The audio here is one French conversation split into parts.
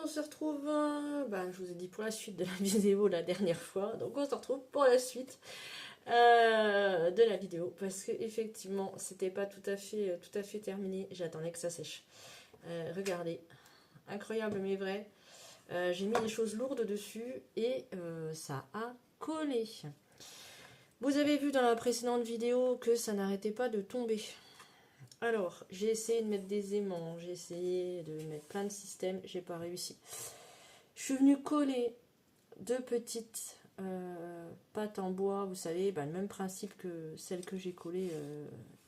on se retrouve, je vous ai dit pour la suite de la vidéo la dernière fois, donc on se retrouve pour la suite de la vidéo, parce que effectivement c'était pas tout à fait terminé, j'attendais que ça sèche. Regardez, incroyable mais vrai, j'ai mis des choses lourdes dessus et ça a collé. Vous avez vu dans la précédente vidéo que ça n'arrêtait pas de tomber. Alors, j'ai essayé de mettre des aimants, j'ai essayé de mettre plein de systèmes, j'ai pas réussi. Je suis venue coller deux petites pâtes en bois, vous savez, le même principe que celle que j'ai collée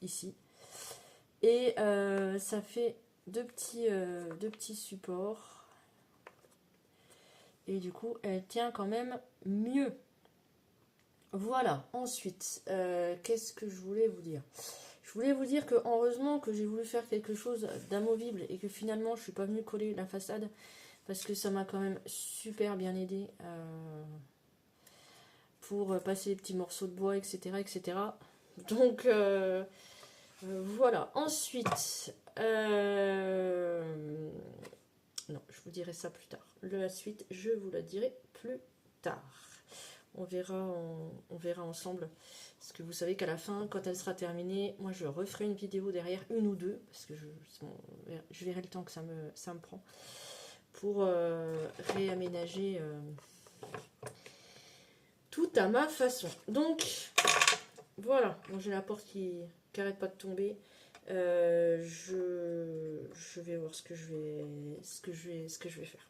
ici. Et ça fait deux petits supports. Et du coup, elle tient quand même mieux. Voilà, ensuite, qu'est-ce que je voulais vous dire ? Je voulais vous dire que heureusement que j'ai voulu faire quelque chose d'amovible et que finalement je suis pas venue coller la façade parce que ça m'a quand même super bien aidé pour passer les petits morceaux de bois, etc. etc. Donc voilà. Ensuite, non, je vous dirai ça plus tard. La suite, je vous la dirai plus tard. On verra ensemble. Parce que vous savez qu'à la fin, quand elle sera terminée, moi je referai une vidéo derrière, une ou deux, parce que je verrai le temps que ça me prend, pour réaménager tout à ma façon. Donc, voilà. Bon, j'ai la porte qui n'arrête pas de tomber. Je vais voir ce que je vais faire.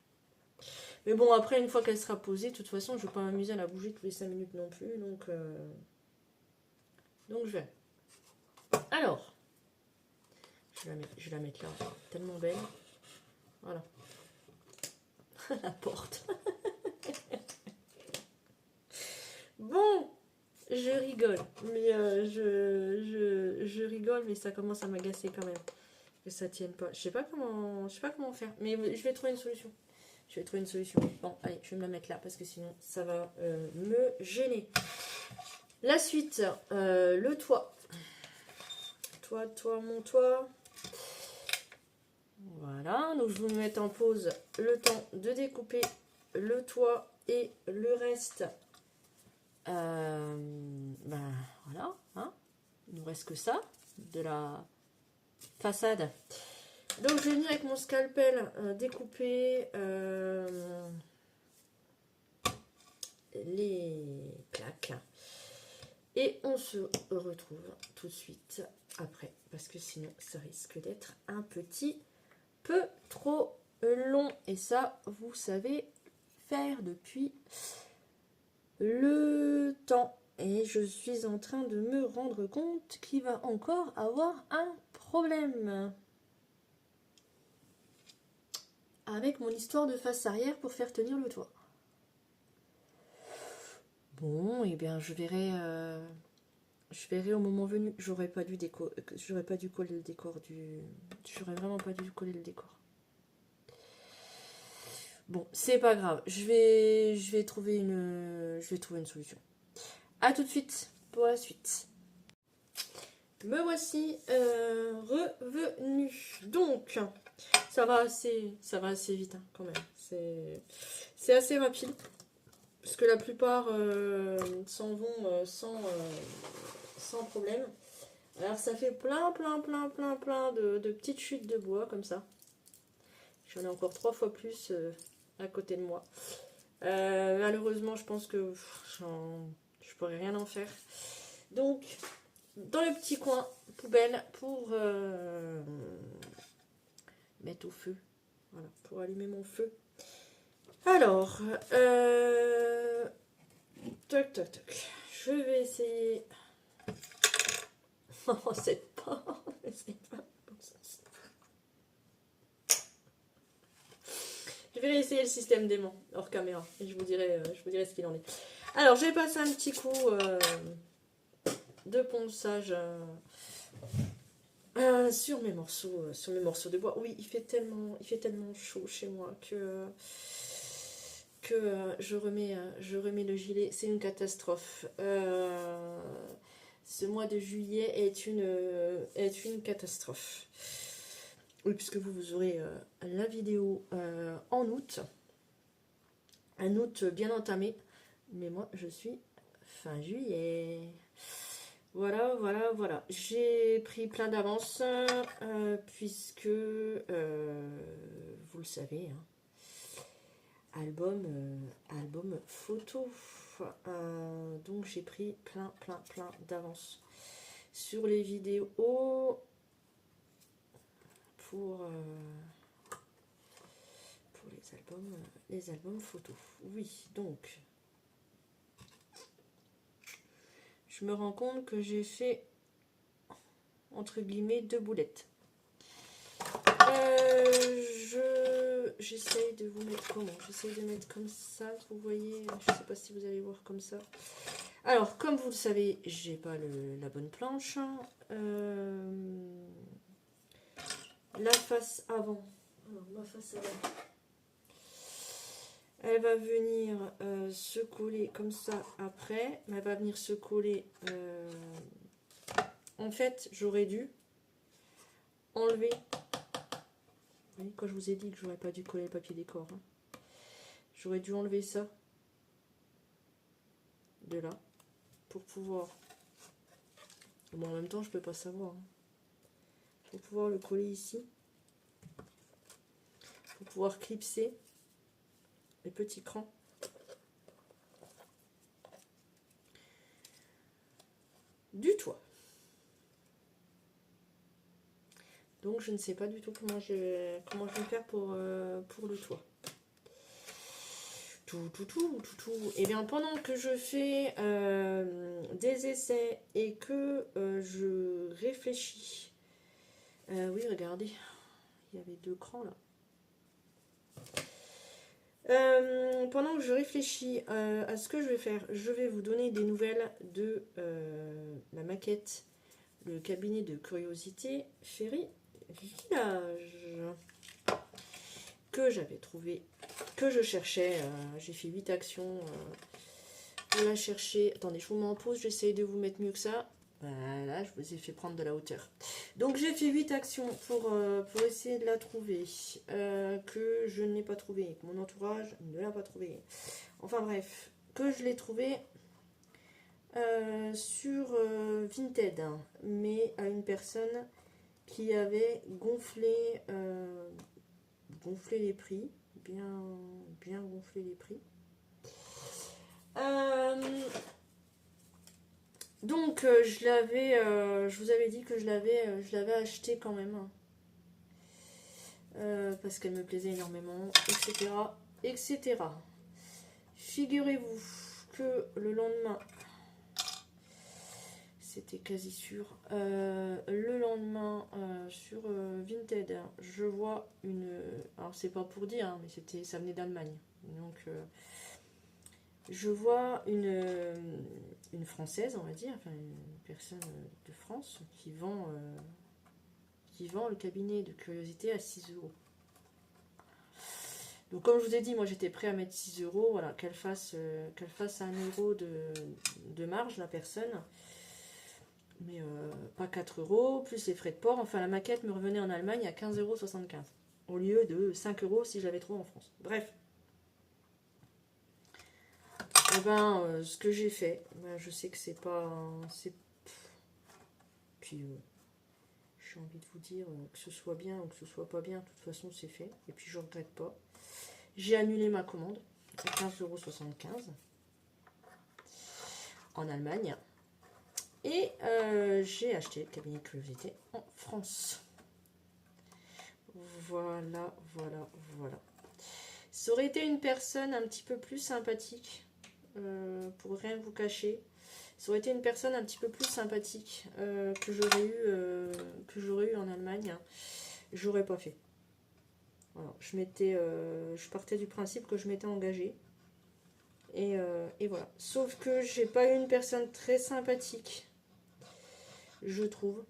Mais bon, après, une fois qu'elle sera posée, de toute façon, je ne vais pas m'amuser à la bouger tous les 5 minutes non plus. Donc je vais. Alors, je vais la mettre là. Tellement belle. Voilà. La porte. Bon, je rigole. Mais je rigole, mais ça commence à m'agacer quand même. Que ça tienne pas. Je sais pas comment faire. Mais je vais trouver une solution. Bon, allez, je vais me la mettre là parce que sinon ça va me gêner. La suite, le toit. Mon toit. Voilà, donc je vous mets en pause le temps de découper le toit et le reste. Voilà, hein. Il nous reste que ça de la façade. Donc je vais venir avec mon scalpel découper les plaques. Et on se retrouve tout de suite après, parce que sinon ça risque d'être un petit peu trop long. Et ça, vous savez faire depuis le temps. Et je suis en train de me rendre compte qu'il va encore avoir un problème avec mon histoire de face arrière pour faire tenir le toit. Bon, et bien je verrai au moment venu. J'aurais pas dû coller le décor j'aurais vraiment pas dû coller le décor. Bon, c'est pas grave. Je vais trouver une solution. À tout de suite pour la suite. Me voici revenu. Donc, ça va assez vite hein, quand même. C'est assez rapide. Parce que la plupart s'en vont sans problème. Alors ça fait plein de petites chutes de bois comme ça. J'en ai encore 3 fois plus à côté de moi. Malheureusement, je pense que je pourrais rien en faire. Donc, dans le petit coin poubelle pour mettre au feu. Voilà, pour allumer mon feu. Alors, toc. Je vais essayer. Oh, c'est pas. Je vais réessayer le système d'aimant hors caméra et je vous dirai ce qu'il en est. Alors, j'ai passé un petit coup de ponçage sur mes morceaux de bois. Oui, il fait tellement chaud chez moi que je remets le gilet. C'est une catastrophe. Ce mois de juillet est une catastrophe. Oui, puisque vous aurez la vidéo en août. Un août bien entamé. Mais moi, je suis fin juillet. Voilà, voilà, voilà. J'ai pris plein d'avance, puisque, vous le savez, hein, album photo. Donc j'ai pris plein d'avance sur les vidéos pour les albums photos. Oui, donc je me rends compte que j'ai fait entre guillemets 2 boulettes. J'essaye de vous mettre comment? J'essaye de mettre comme ça, vous voyez, je sais pas si vous allez voir comme ça. Alors, comme vous le savez, j'ai pas la bonne planche. La face avant. Alors, ma face avant. Elle va venir se coller comme ça après. Mais elle va venir se coller. En fait, j'aurais dû enlever. Vous voyez, quand je vous ai dit que j'aurais pas dû coller le papier décor. Hein, j'aurais dû enlever ça. De là. Pour pouvoir. Bon, en même temps, je peux pas savoir. Hein, pour pouvoir le coller ici. Pour pouvoir clipser les petits crans. Du toit. Donc je ne sais pas du tout comment je vais faire pour le toit. Tout. Et bien pendant que je fais des essais et que je réfléchis. Oui, regardez, il y avait 2 crans là. Pendant que je réfléchis à ce que je vais faire, je vais vous donner des nouvelles de la maquette, le cabinet de curiosité Ferry Village, que j'avais trouvé, que je cherchais. J'ai fait 8 actions pour la chercher. Attendez, je vous mets en pause, j'essaye de vous mettre mieux que ça. Voilà, je vous ai fait prendre de la hauteur. Donc j'ai fait 8 actions pour essayer de la trouver, que je n'ai pas trouvé, que mon entourage ne l'a pas trouvé. Enfin bref, que je l'ai trouvé sur Vinted, hein, mais à une personne qui avait gonflé les prix, bien gonflé les prix. Donc je vous avais dit que je l'avais acheté quand même, parce qu'elle me plaisait énormément, etc. Figurez-vous que le lendemain, c'était quasi sûr, le lendemain sur Vinted, je vois une, alors c'est pas pour dire, hein, mais ça venait d'Allemagne, donc je vois une Française, on va dire, enfin une personne de France qui vend le cabinet de curiosité à 6 €. Donc comme je vous ai dit, moi j'étais prêt à mettre 6 €, voilà, qu'elle fasse 1 euro de marge la personne, mais pas 4 € plus les frais de port. Enfin la maquette me revenait en Allemagne à 15,75 € au lieu de 5 € si je l'avais trouvé en France. Bref. Et ben ce que j'ai fait, ben, je sais que c'est pas, puis j'ai envie de vous dire que ce soit bien ou que ce soit pas bien, de toute façon c'est fait, et puis je regrette pas. J'ai annulé ma commande à 15,75 € en Allemagne, et j'ai acheté le cabinet de curiosité en France. Voilà. Ça aurait été une personne un petit peu plus sympathique, pour rien vous cacher. Ça aurait été une personne un petit peu plus sympathique que j'aurais eu en Allemagne. J'aurais pas fait. Voilà, je partais du principe que je m'étais engagée. Et voilà. Sauf que j'ai pas eu une personne très sympathique, je trouve,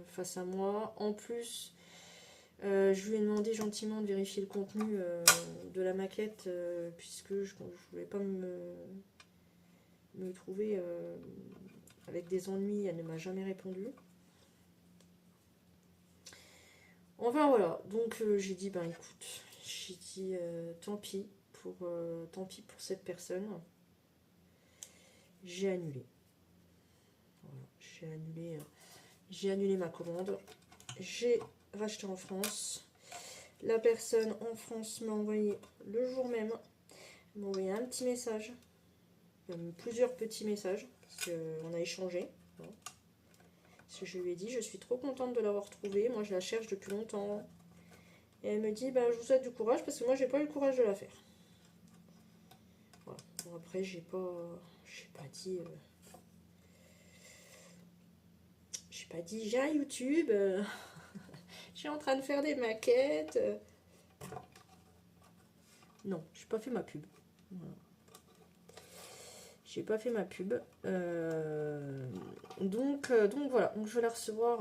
face à moi. En plus, je lui ai demandé gentiment de vérifier le contenu de la maquette, puisque je voulais pas me trouver avec des ennuis. Elle ne m'a jamais répondu. Enfin voilà, donc j'ai dit, ben écoute, j'ai dit tant pis pour cette personne. J'ai annulé. Voilà, j'ai annulé ma commande. J'ai racheté en France. La personne en France m'a envoyé le jour même, m'a envoyé un petit message, plusieurs petits messages, parce qu'on a échangé. Voilà. Parce que je lui ai dit, je suis trop contente de l'avoir trouvée, moi je la cherche depuis longtemps. Et elle me dit, ben, je vous souhaite du courage, parce que moi j'ai pas eu le courage de la faire. Voilà. Bon, après, j'ai pas dit... j'ai pas dit, j'ai un YouTube, je suis en train de faire des maquettes. Non, j'ai pas fait ma pub. Voilà. J'ai pas fait ma pub. Donc voilà, donc je vais la recevoir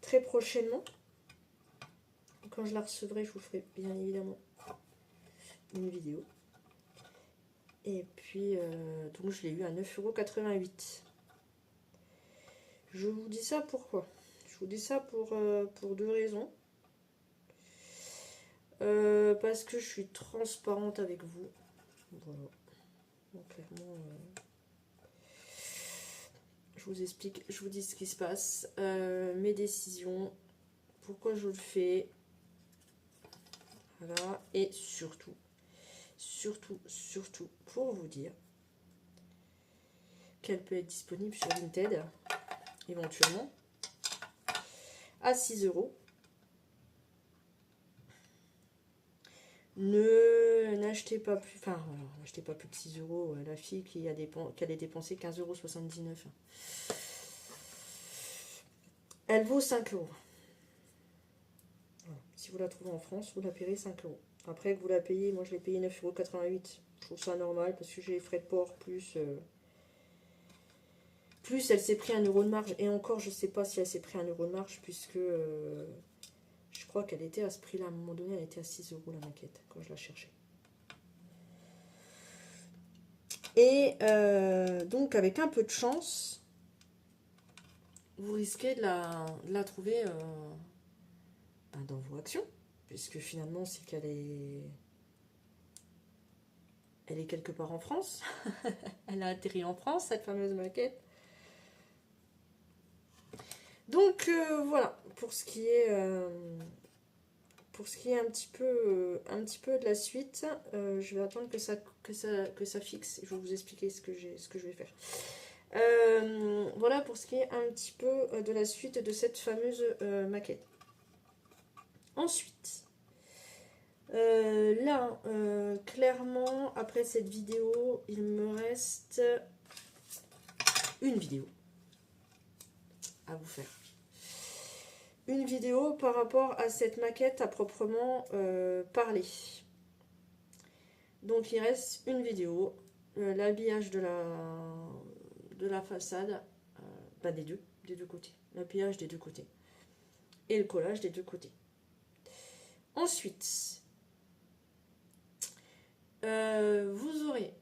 très prochainement. Quand je la recevrai, je vous ferai bien évidemment une vidéo. Et puis, donc je l'ai eu à 9,88 €. Je vous dis ça pourquoi? Je vous dis ça pour deux raisons. Parce que je suis transparente avec vous. Voilà. Donc clairement, je vous explique, je vous dis ce qui se passe, mes décisions, pourquoi je le fais. Voilà. Et surtout, pour vous dire qu'elle peut être disponible sur Vinted, éventuellement, à 6 €. N'achetez pas plus, enfin, voilà, n'achetez pas plus de 6 € la fille qui allait dépenser 15,79 €. Elle vaut 5 €. Voilà. Si vous la trouvez en France, vous la payerez 5 €. Après que vous la payez, moi je l'ai payé 9,88 €. Je trouve ça normal parce que j'ai les frais de port plus elle s'est pris 1 € de marge. Et encore, je sais pas si elle s'est pris 1 € de marge puisque je crois qu'elle était à ce prix-là. À un moment donné, elle était à 6 € la maquette quand je la cherchais. Et donc, avec un peu de chance, vous risquez de la trouver dans vos actions. Puisque finalement, c'est qu'elle est... Elle est quelque part en France. Elle a atterri en France, cette fameuse maquette. Donc, voilà, pour ce qui est un petit peu de la suite, je vais attendre que ça fixe. Je vais vous expliquer ce que je vais faire. Voilà pour ce qui est un petit peu de la suite de cette fameuse maquette. Ensuite, là, clairement, après cette vidéo, il me reste une vidéo à vous faire. Une vidéo par rapport à cette maquette à proprement parler. Donc il reste une vidéo, l'habillage de la façade, des deux côtés. L'habillage des deux côtés. Et le collage des deux côtés. Ensuite, vous aurez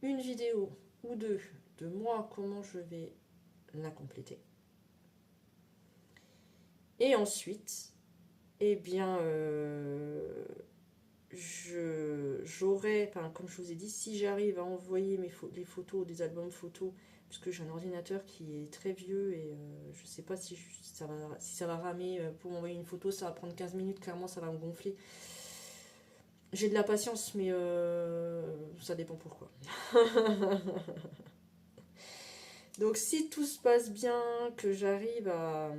une vidéo ou deux de moi, comment je vais la compléter. Et ensuite, eh bien, j'aurai, comme je vous ai dit, si j'arrive à envoyer les photos des albums photos, puisque j'ai un ordinateur qui est très vieux et je ne sais pas si ça va ramer pour m'envoyer une photo, ça va prendre 15 minutes, clairement ça va me gonfler. J'ai de la patience, mais ça dépend pourquoi. Donc si tout se passe bien, que j'arrive à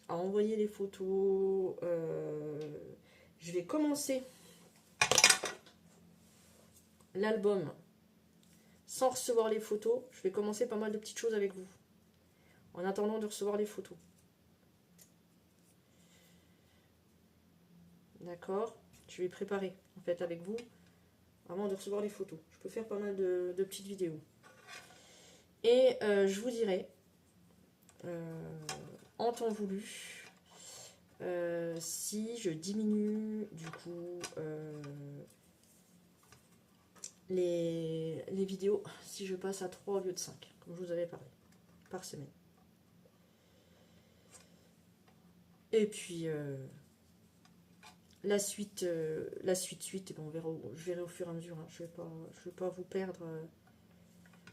envoyer les photos, je vais commencer l'album sans recevoir les photos. Je vais commencer pas mal de petites choses avec vous, en attendant de recevoir les photos. D'accord? Je vais préparer, en fait, avec vous, avant de recevoir les photos. Je peux faire pas mal de petites vidéos. Et je vous dirai, en temps voulu, si je diminue, du coup, les vidéos, si je passe à 3 au lieu de 5, comme je vous avais parlé, par semaine. Et puis la suite, et ben on verra, je verrai au fur et à mesure. Hein. Je vais pas vous perdre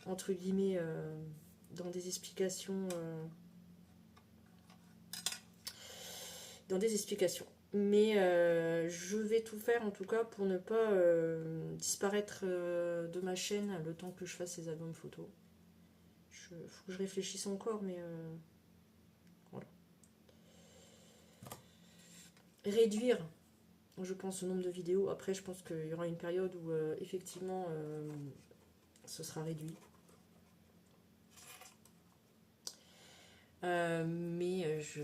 entre guillemets dans des explications. Mais je vais tout faire en tout cas pour ne pas disparaître de ma chaîne le temps que je fasse ces albums photos. Faut que je réfléchisse encore, mais voilà. Réduire, je pense, le nombre de vidéos. Après, je pense qu'il y aura une période où effectivement ce sera réduit. Mais je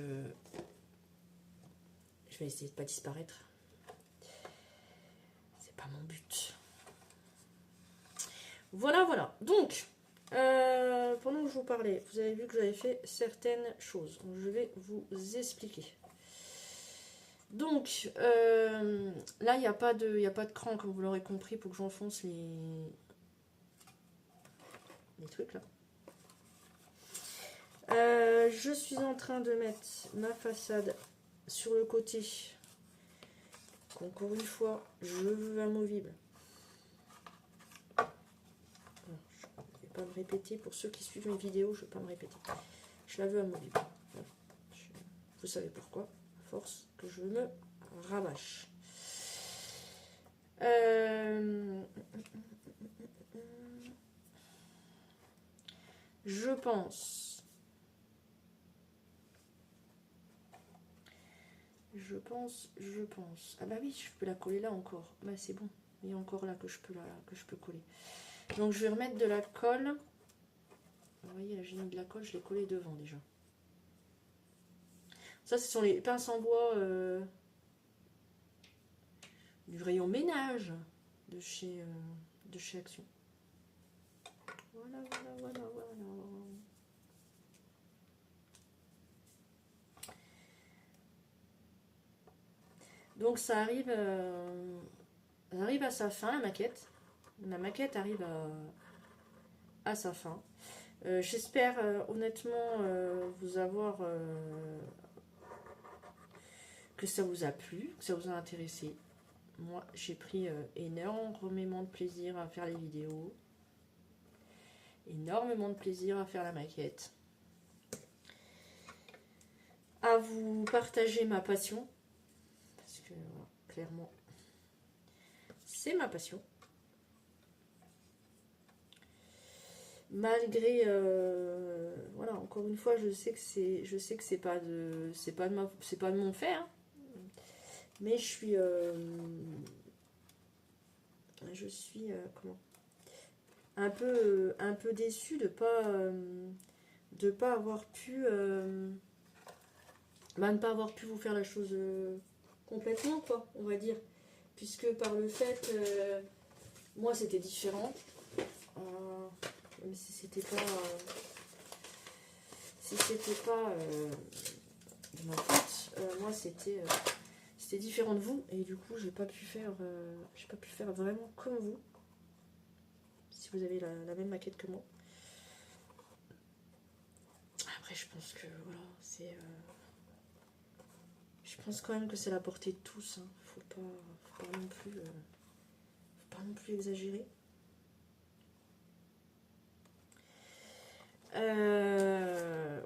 vais essayer de ne pas disparaître. C'est pas mon but. Voilà, voilà. Donc, pendant que je vous parlais, vous avez vu que j'avais fait certaines choses. Donc, je vais vous expliquer. Donc, là, il n'y a pas de cran, comme vous l'aurez compris, pour que j'enfonce les trucs, là. Je suis en train de mettre ma façade sur le côté. Encore une fois, je veux amovible. Je ne vais pas me répéter. Pour ceux qui suivent mes vidéos, je ne vais pas me répéter. Je la veux amovible. Voilà. Vous savez pourquoi. À force que je me rabâche. Je pense. Ah bah oui, je peux la coller là encore. Bah c'est bon. Il y a encore là que je peux coller. Donc je vais remettre de la colle. Vous voyez là, j'ai mis de la colle, je l'ai collé devant déjà. Ça, ce sont les pinces en bois du rayon ménage de chez Action. Voilà. Donc ça arrive à sa fin, la maquette. La maquette arrive à sa fin. J'espère honnêtement vous avoir que ça vous a plu, que ça vous a intéressé. Moi, j'ai pris énormément de plaisir à faire les vidéos, énormément de plaisir à faire la maquette, à vous partager ma passion, parce que clairement, c'est ma passion. Malgré, voilà, encore une fois, je sais que c'est pas de mon fait, hein, mais je suis comment, un peu déçue de pas avoir pu ne pas avoir pu vous faire la chose complètement, quoi, on va dire, puisque par le fait moi c'était différent, même si c'était pas de ma faute, moi c'était différent de vous, et du coup j'ai pas pu faire vraiment comme vous, si vous avez la même maquette que moi. Après je pense que voilà, je pense quand même que c'est la portée de tous, hein. Faut pas non plus exagérer.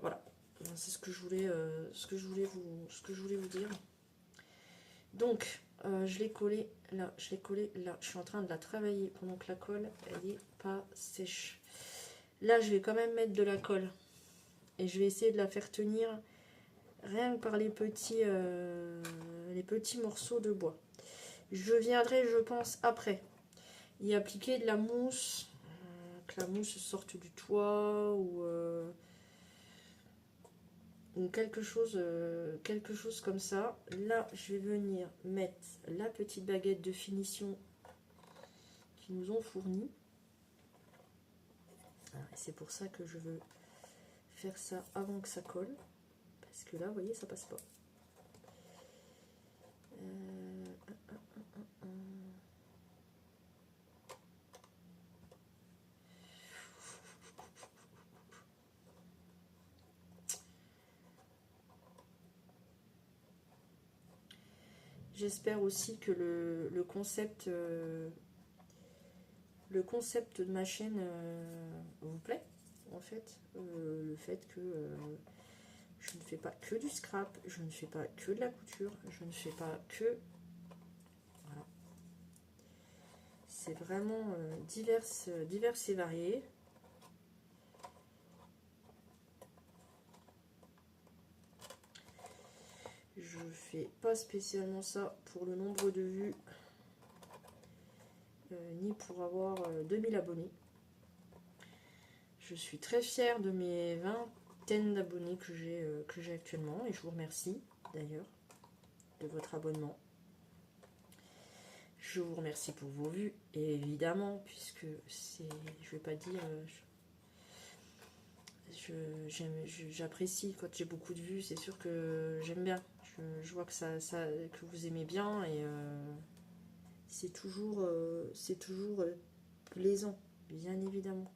Voilà, c'est ce que je voulais vous dire. Donc je l'ai collé là, je suis en train de la travailler pendant que la colle elle est pas sèche. Là je vais quand même mettre de la colle et je vais essayer de la faire tenir rien que par les petits morceaux de bois. Je viendrai, je pense, après y appliquer de la mousse, que la mousse sorte du toit ou quelque chose comme ça. Là je vais venir mettre la petite baguette de finition qu'ils nous ont fournie. Et c'est pour ça que je veux faire ça avant que ça colle, parce que là vous voyez ça passe pas. J'espère aussi que le concept de ma chaîne vous plaît, en fait. Le fait que je ne fais pas que du scrap, je ne fais pas que de la couture, je ne fais pas que... Voilà. C'est vraiment divers et varié. Je fais pas spécialement ça pour le nombre de vues, ni pour avoir 2000 abonnés. Je suis très fière de mes vingtaines d'abonnés que j'ai actuellement, et je vous remercie d'ailleurs de votre abonnement. Je vous remercie pour vos vues, et évidemment, puisque c'est, je vais pas dire, j'apprécie quand j'ai beaucoup de vues, c'est sûr que j'aime bien. Je vois que que vous aimez bien, et c'est toujours plaisant, bien évidemment.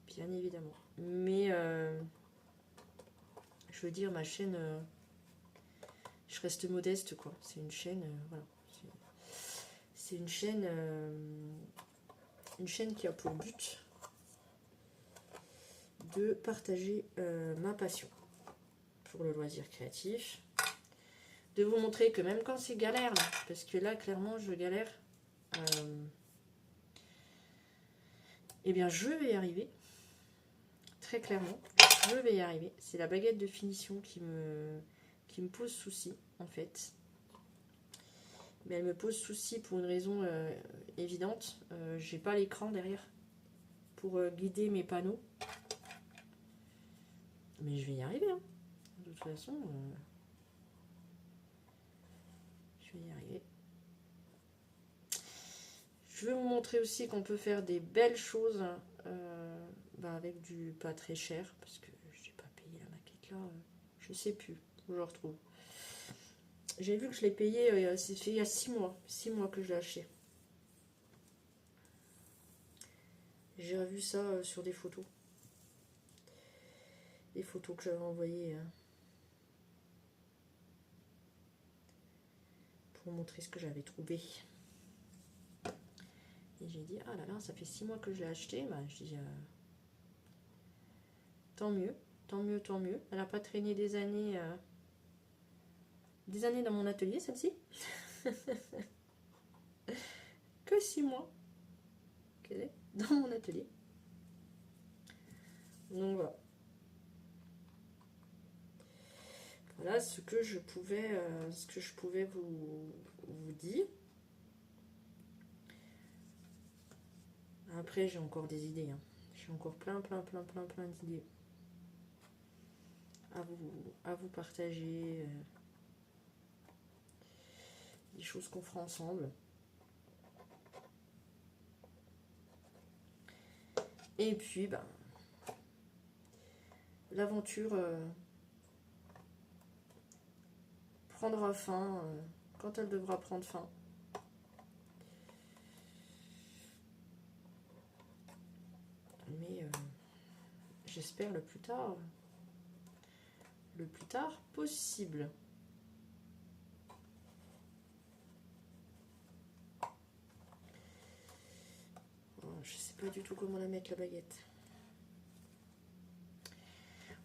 Bien évidemment. Mais je veux dire, ma chaîne, je reste modeste, quoi. C'est une chaîne, voilà. C'est une chaîne qui a pour but de partager ma passion pour le loisir créatif. De vous montrer que même quand c'est galère, là, parce que là, clairement, je galère, eh bien, je vais y arriver. Très clairement, je vais y arriver. C'est la baguette de finition qui me pose souci, en fait. Mais elle me pose souci pour une raison évidente. J'ai pas l'écran derrière pour guider mes panneaux. Mais je vais y arriver, hein. De toute façon, je vais y arriver. Je vais vous montrer aussi qu'on peut faire des belles choses avec du pas très cher, parce que je n'ai pas payé la maquette là, je sais plus où je retrouve. J'ai vu que je l'ai payé, c'est fait il y a 6 mois, 6 mois que je l'ai acheté. J'ai revu ça sur des photos que j'avais envoyées pour montrer ce que j'avais trouvé. Et j'ai dit, ah là là, ça fait 6 mois que je l'ai acheté. Bah, je dis, tant mieux, tant mieux, tant mieux. Elle n'a pas traîné des années dans mon atelier, celle-ci. Que 6 mois qu'elle est dans mon atelier. Donc voilà. Voilà ce que je pouvais vous dire. Après, j'ai encore des idées, hein. J'ai encore plein d'idées à vous partager, des choses qu'on fera ensemble. Et puis, ben, l'aventure prendra fin quand elle devra prendre fin. Mais j'espère le plus tard possible. Oh, je sais pas du tout comment la mettre, la baguette.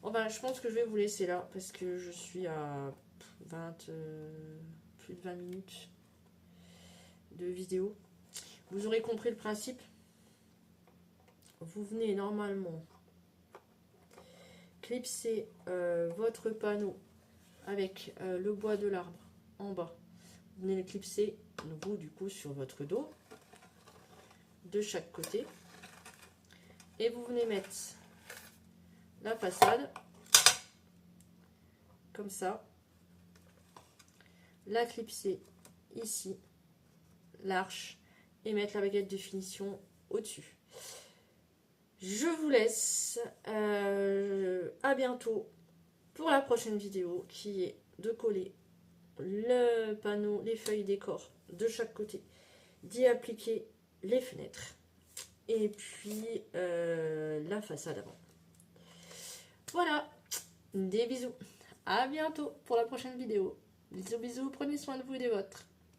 Bon ben, je pense que je vais vous laisser là parce que je suis à plus de 20 minutes de vidéo. Vous aurez compris le principe. Vous venez normalement clipser votre panneau avec le bois de l'arbre en bas. Vous venez le clipser vous du coup sur votre dos de chaque côté et vous venez mettre la façade comme ça, la clipser ici, l'arche, et mettre la baguette de finition au-dessus. Je vous laisse, à bientôt pour la prochaine vidéo qui est de coller le panneau, les feuilles décor de chaque côté, d'y appliquer les fenêtres et puis la façade avant. Voilà, des bisous, à bientôt pour la prochaine vidéo. Bisous, bisous, prenez soin de vous et des vôtres.